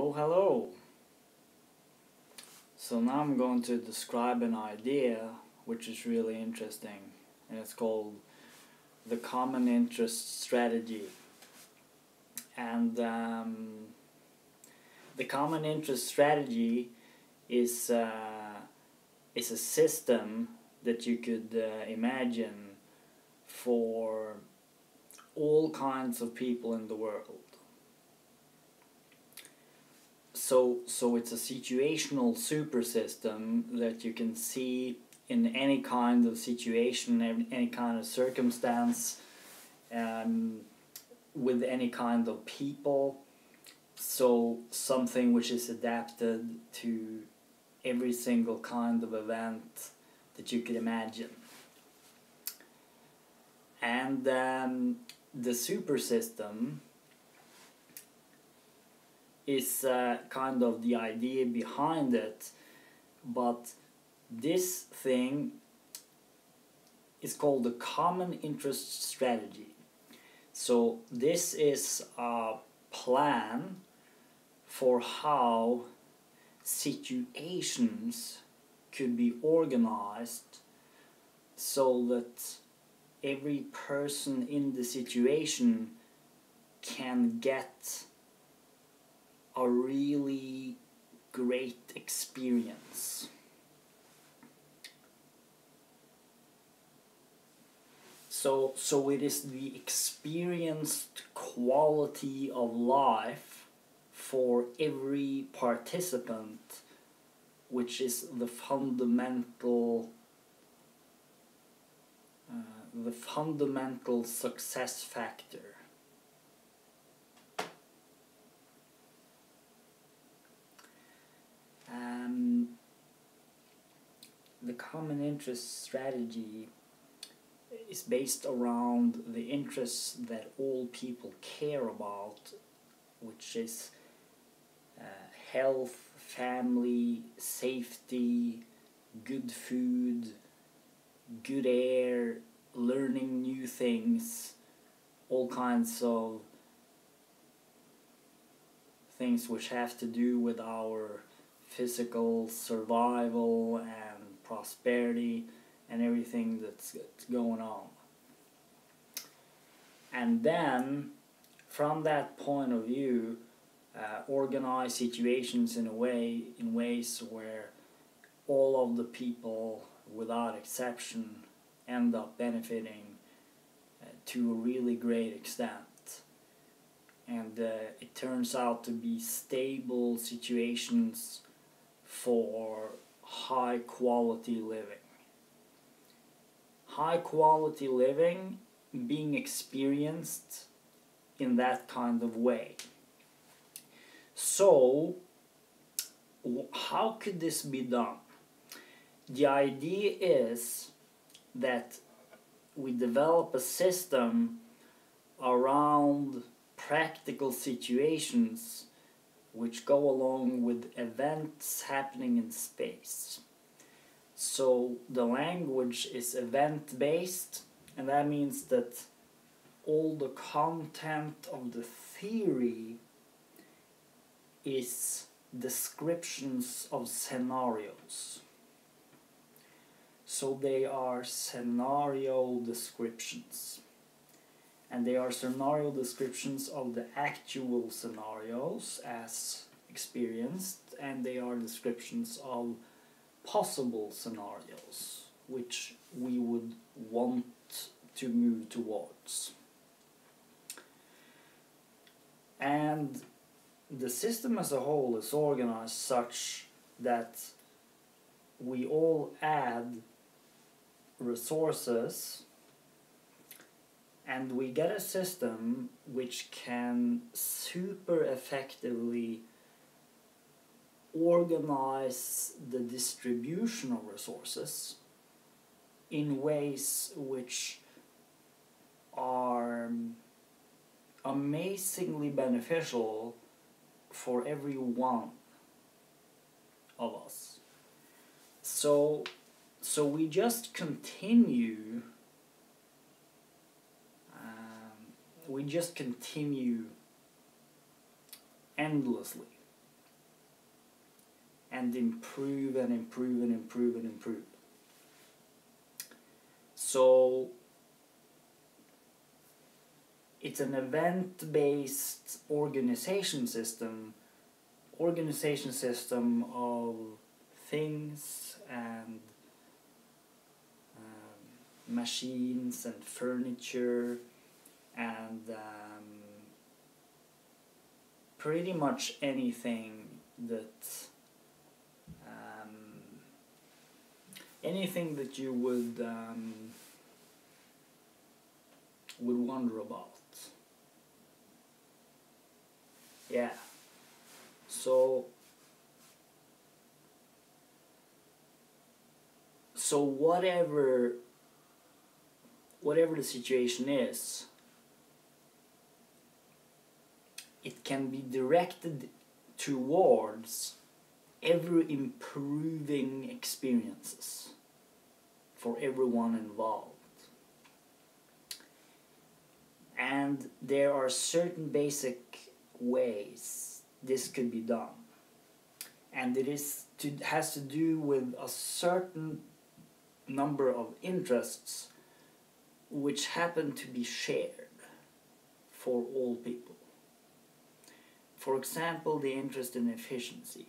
Hello, hello. So now I'm going to describe an idea which is really interesting, and it's called the common interest strategy. And the common interest strategy is a system that you could imagine for all kinds of people in the world. So it's a situational super system that you can see in any kind of situation, any kind of circumstance, with any kind of people. So something which is adapted to every single kind of event that you could imagine. And the super system is kind of the idea behind it, but this thing is called the common interest strategy. So this is a plan for how situations could be organized so that every person in the situation can get a really great experience. So it is the experienced quality of life for every participant which is the fundamental success factor. The common interest strategy is based around the interests that all people care about, which is health, family, safety, good food, good air, learning new things, all kinds of things which have to do with our physical survival and prosperity and everything that's going on. And then, from that point of view, organize situations in ways where all of the people, without exception, end up benefiting to a really great extent. And it turns out to be stable situations for high quality living. High quality living being experienced in that kind of way. So, how could this be done? The idea is that we develop a system around practical situations which go along with events happening in space. So the language is event-based, and that means that all the content of the theory is descriptions of scenarios. So they are scenario descriptions. And they are scenario descriptions of the actual scenarios as experienced, and they are descriptions of possible scenarios which we would want to move towards. And the system as a whole is organized such that we all add resources and we get a system which can super effectively organize the distribution of resources in ways which are amazingly beneficial for every one of us. So we just continue endlessly and improve and improve and improve and improve. So it's an event-based organization system of things and machines and furniture and pretty much anything that you would wonder about. Yeah. So whatever the situation is, it can be directed towards ever improving experiences for everyone involved. And there are certain basic ways this could be done. And it has to do with a certain number of interests which happen to be shared for all people. For example, the interest in efficiency.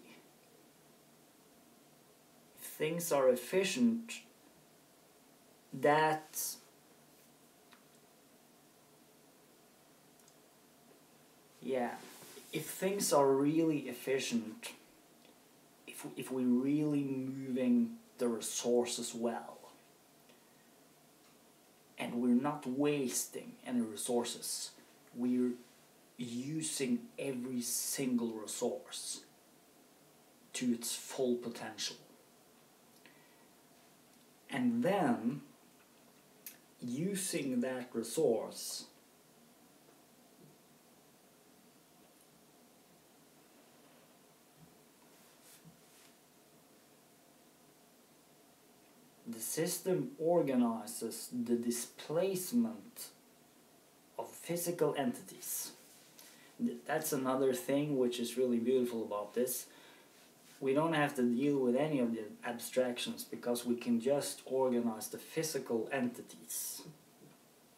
If things are efficient, if things are really efficient, if we're really moving the resources well, and we're not wasting any resources, we're using every single resource to its full potential. And then, using that resource the system organizes the displacement of physical entities. That's another thing which is really beautiful about this. We don't have to deal with any of the abstractions because we can just organize the physical entities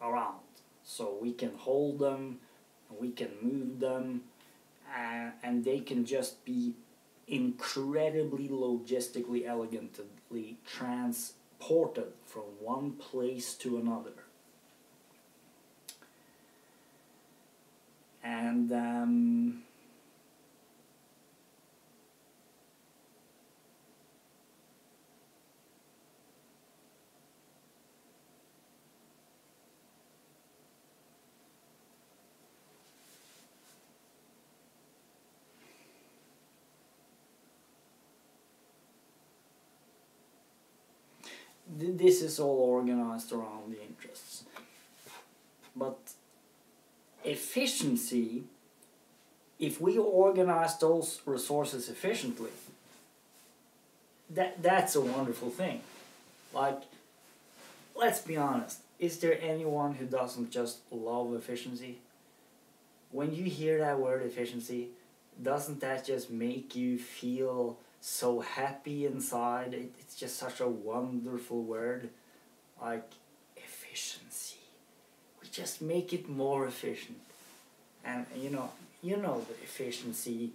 around. So we can hold them, we can move them, and they can just be incredibly logistically elegantly transported from one place to another. And this is all organized around the interests. But efficiency, if we organize those resources efficiently, that's a wonderful thing. Like, let's be honest, is there anyone who doesn't just love efficiency? When you hear that word efficiency, doesn't that just make you feel so happy inside? It's just such a wonderful word. Like, efficiency. We just make it more efficient. And you know that efficiency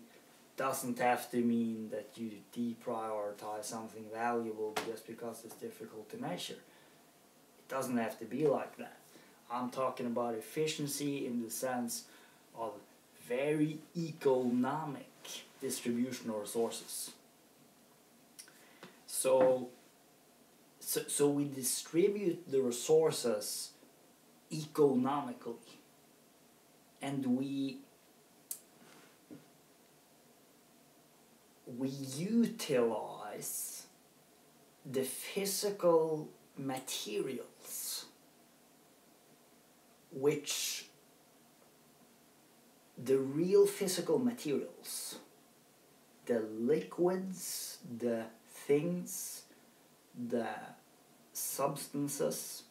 doesn't have to mean that you deprioritize something valuable just because it's difficult to measure. It doesn't have to be like that. I'm talking about efficiency in the sense of very economic distribution of resources. So we distribute the resources economically, and we utilize the physical materials which the real physical materials, the liquids, the things, the substances,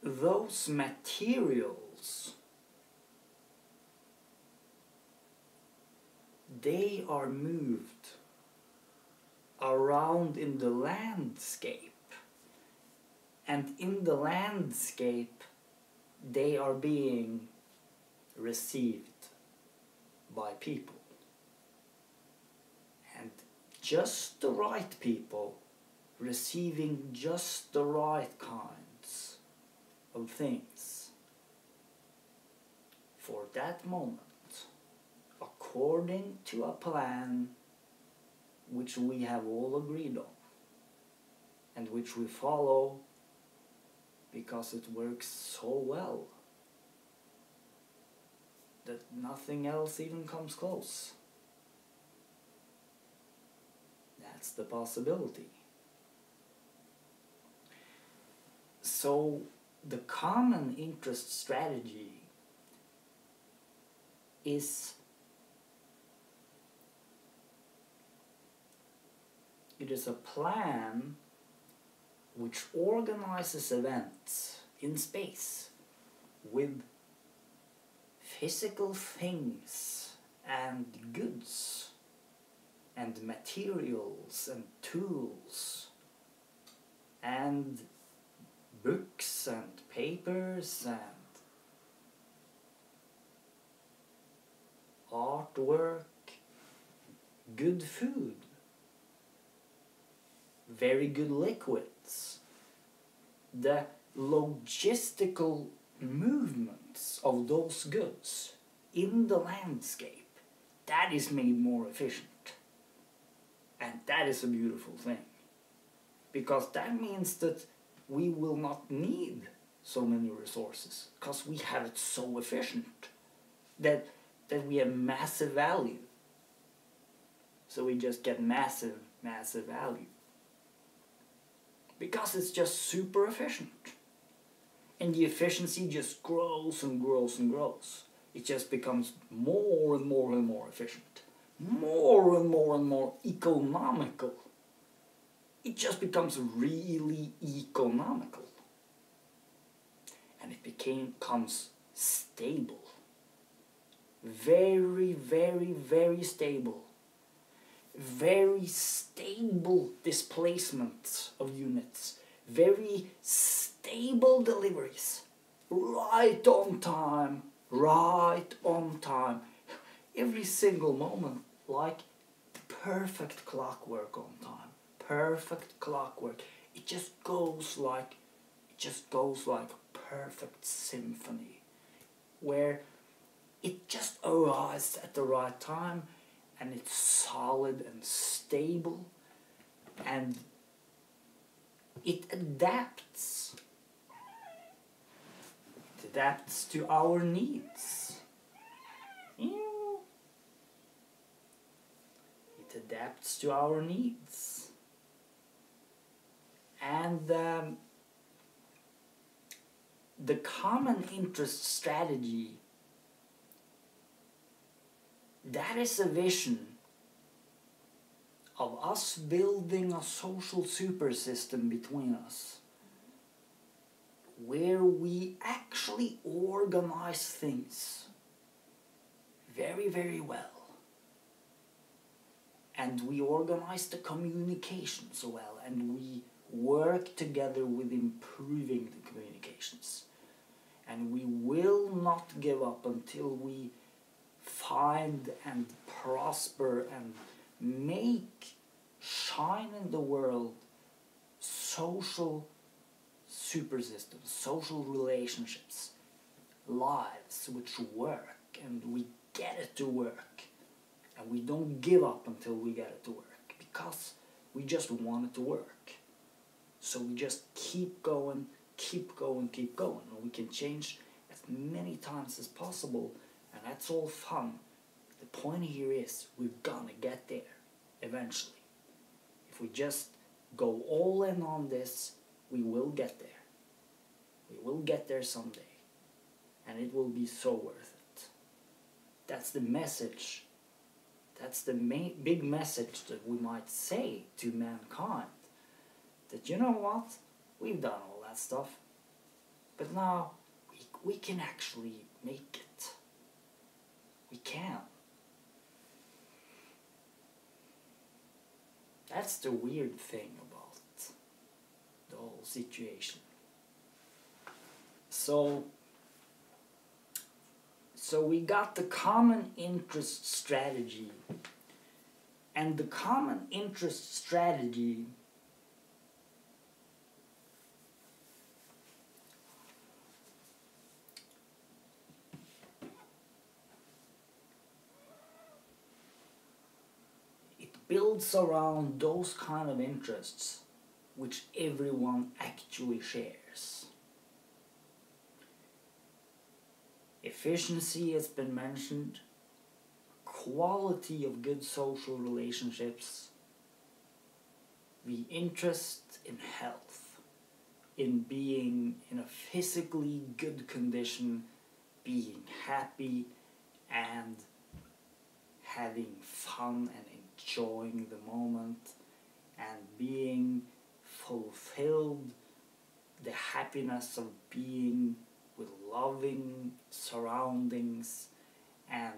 those materials, they are moved around in the landscape. And in the landscape, they are being received by people. And just the right people receiving just the right kinds of things for that moment, according to a plan which we have all agreed on and which we follow because it works so well that nothing else even comes close. That's the possibility. So the common interest strategy is it is a plan which organizes events in space with physical things and goods and materials and tools and books and papers and artwork, good food, very good liquids. The logistical movements of those goods in the landscape, that is made more efficient. And that is a beautiful thing. Because that means that we will not need so many resources because we have it so efficient that we have massive value. So we just get massive value. Because it's just super efficient. And the efficiency just grows and grows and grows. It just becomes more and more and more efficient. More and more and more economical. It just becomes really economical. And it becomes stable. Very, very, very stable. Very stable displacement of units. Very stable deliveries. Right on time. Right on time. Every single moment, like perfect clockwork on time. Perfect clockwork. It just goes like a perfect symphony where it just arrives at the right time and it's solid and stable and it adapts. It adapts to our needs. It adapts to our needs. And the common interest strategy, that is a vision of us building a social super system between us where we actually organize things very, very well. And we organize the communications well, and we work together with improving the communications. And we will not give up until we find and prosper and make shine in the world social super systems, social relationships, lives which work, and we get it to work. And we don't give up until we get it to work, because we just want it to work. So we just keep going, keep going, keep going. And we can change as many times as possible, and that's all fun. The point here is we're gonna get there eventually. If we just go all in on this, we will get there. We will get there someday. And it will be so worth it. That's the message. That's the big message that we might say to mankind. That, you know what? We've done all that stuff. But now we can actually make it. We can. That's the weird thing about the whole situation. So we got the common interest strategy, and the common interest strategy builds around those kind of interests which everyone actually shares. Efficiency has been mentioned, quality of good social relationships, the interest in health, in being in a physically good condition, being happy and having fun and enjoying the moment and being fulfilled, the happiness of being with loving surroundings, and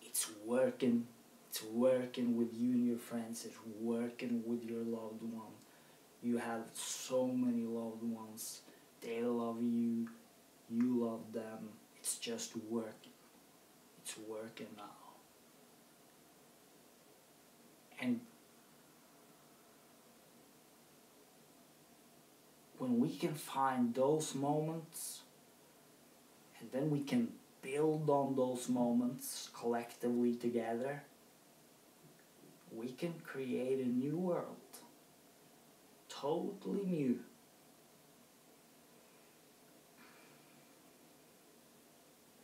it's working with you and your friends, it's working with your loved one. You have so many loved ones, they love you, you love them, it's just working. It's working now. And when we can find those moments, and then we can build on those moments collectively together, we can create a new world. Totally new.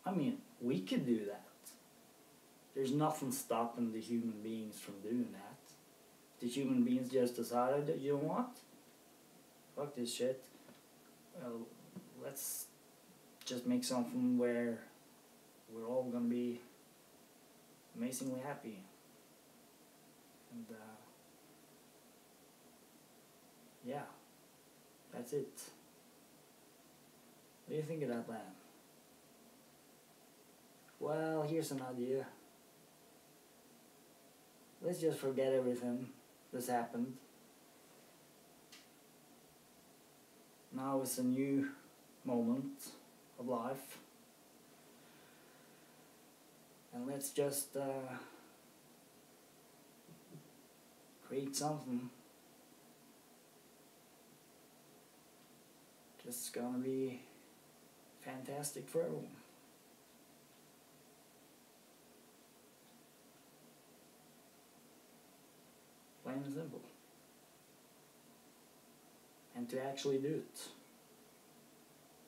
I mean, we could do that. There's nothing stopping the human beings from doing that. The human beings just decided that, you know what? Fuck this shit. Well, let's just make something where we're all gonna be amazingly happy. And yeah, that's it. What do you think of that plan? Well, here's an idea. Let's just forget everything that's happened. Now it's a new moment of life. And let's just create something. Just gonna be fantastic for everyone. Plain and simple. And to actually do it.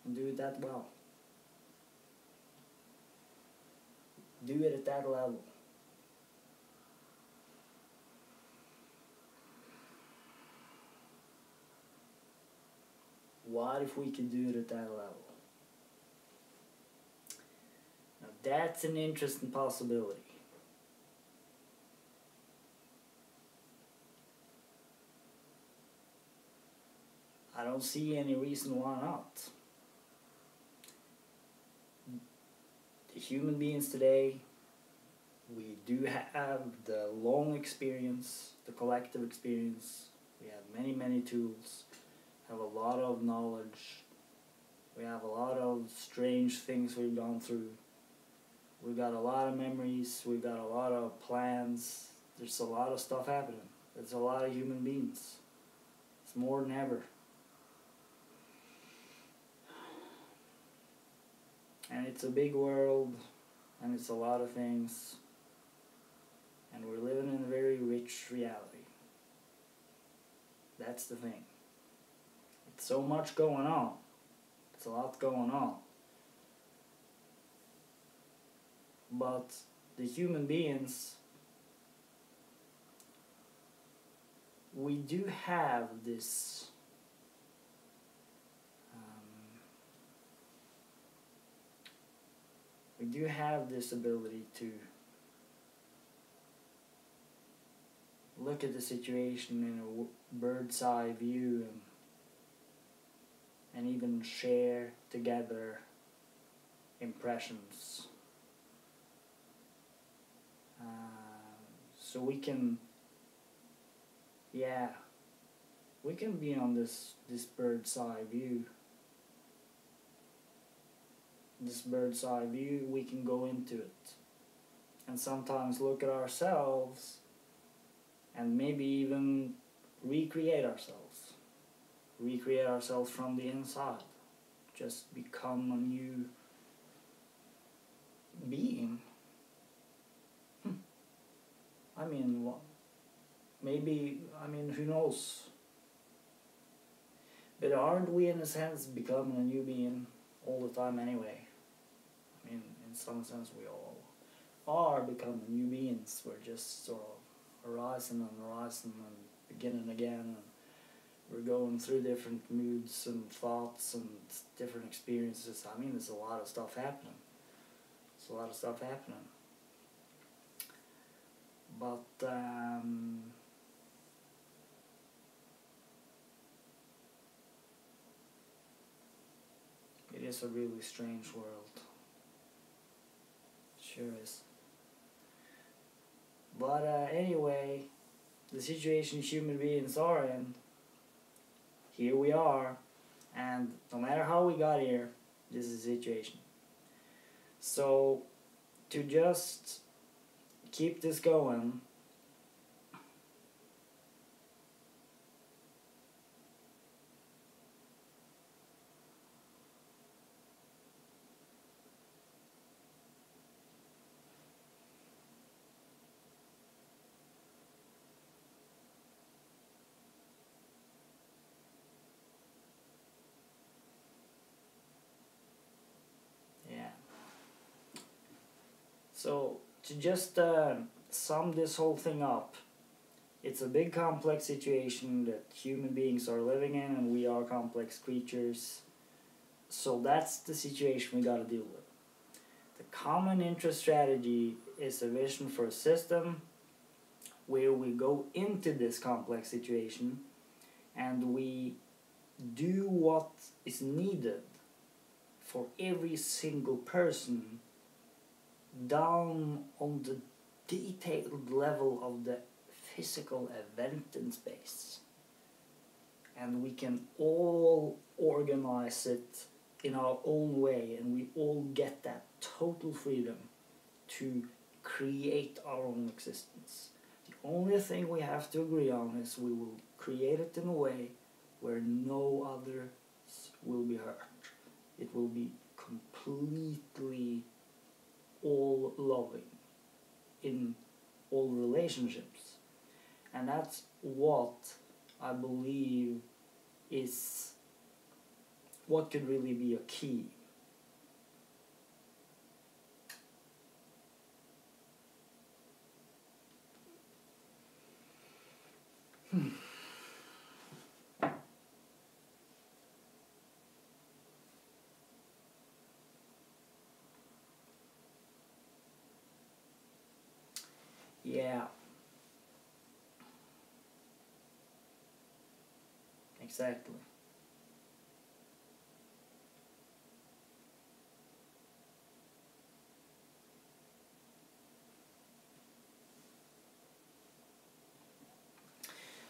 And do it that well. Do it at that level. What if we could do it at that level? Now that's an interesting possibility. I don't see any reason why not. The human beings today, we do have the long experience, the collective experience. We have many, many tools, have a lot of knowledge. We have a lot of strange things we've gone through. We've got a lot of memories, we've got a lot of plans. There's a lot of stuff happening. There's a lot of human beings. It's more than ever. And it's a big world, and it's a lot of things, and we're living in a very rich reality. That's the thing. It's so much going on. It's a lot going on. But the human beings, we do have this ability to look at the situation in a bird's eye view and even share together impressions. So we can yeah, we can be on this bird's eye view. This bird's eye view, we can go into it and sometimes look at ourselves and maybe even recreate ourselves. Recreate ourselves from the inside. Just become a new being. I mean, maybe, I mean, who knows? But aren't we, in a sense, becoming a new being all the time anyway? I mean, in some sense, we all are becoming new beings. We're just sort of arising and beginning again. And we're going through different moods and thoughts and different experiences. I mean, there's a lot of stuff happening. There's a lot of stuff happening. But, it is a really strange world. It sure is. But anyway, the situation human beings are in, here we are, and no matter how we got here, this is the situation. So, to just keep this going, yeah. So, to just sum this whole thing up, it's a big complex situation that human beings are living in, and we are complex creatures. So that's the situation we gotta deal with. The common interest strategy is a vision for a system where we go into this complex situation and we do what is needed for every single person down on the detailed level of the physical event in space. And we can all organize it in our own way, and we all get that total freedom to create our own existence. The only thing we have to agree on is we will create it in a way where no others will be hurt. It will be completely all loving in all relationships. And that's what I believe is what could really be a key. Yeah. Exactly.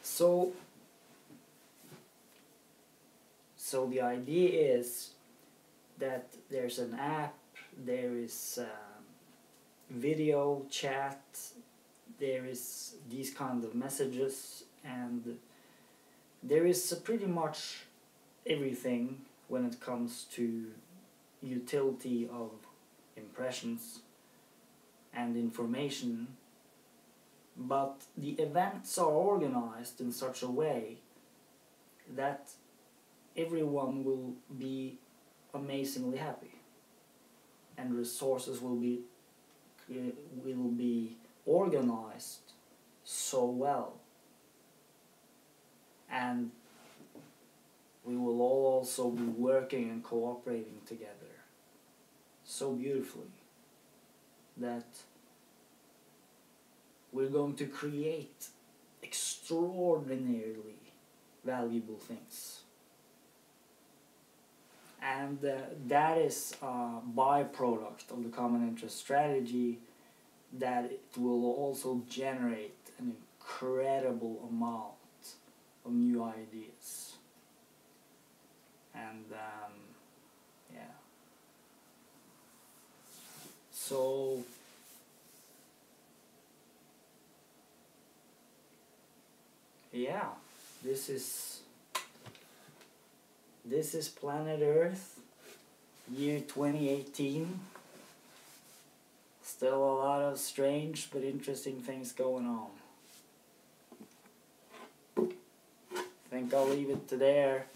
So the idea is that there's an app, there is video chat, there is these kind of messages, and there is pretty much everything when it comes to utility of impressions and information, but the events are organized in such a way that everyone will be amazingly happy, and resources will be organized so well, and we will all also be working and cooperating together so beautifully that we're going to create extraordinarily valuable things. And that is a byproduct of the common interest strategy, that it will also generate an incredible amount of new ideas. And yeah. So yeah, this is Planet Earth, year 2018. Still a lot of strange but interesting things going on. Think I'll leave it to there.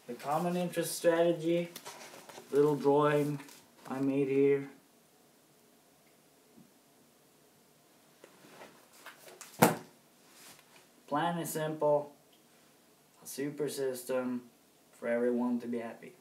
The common interest strategy, little drawing I made here. Plan is simple, a super system for everyone to be happy.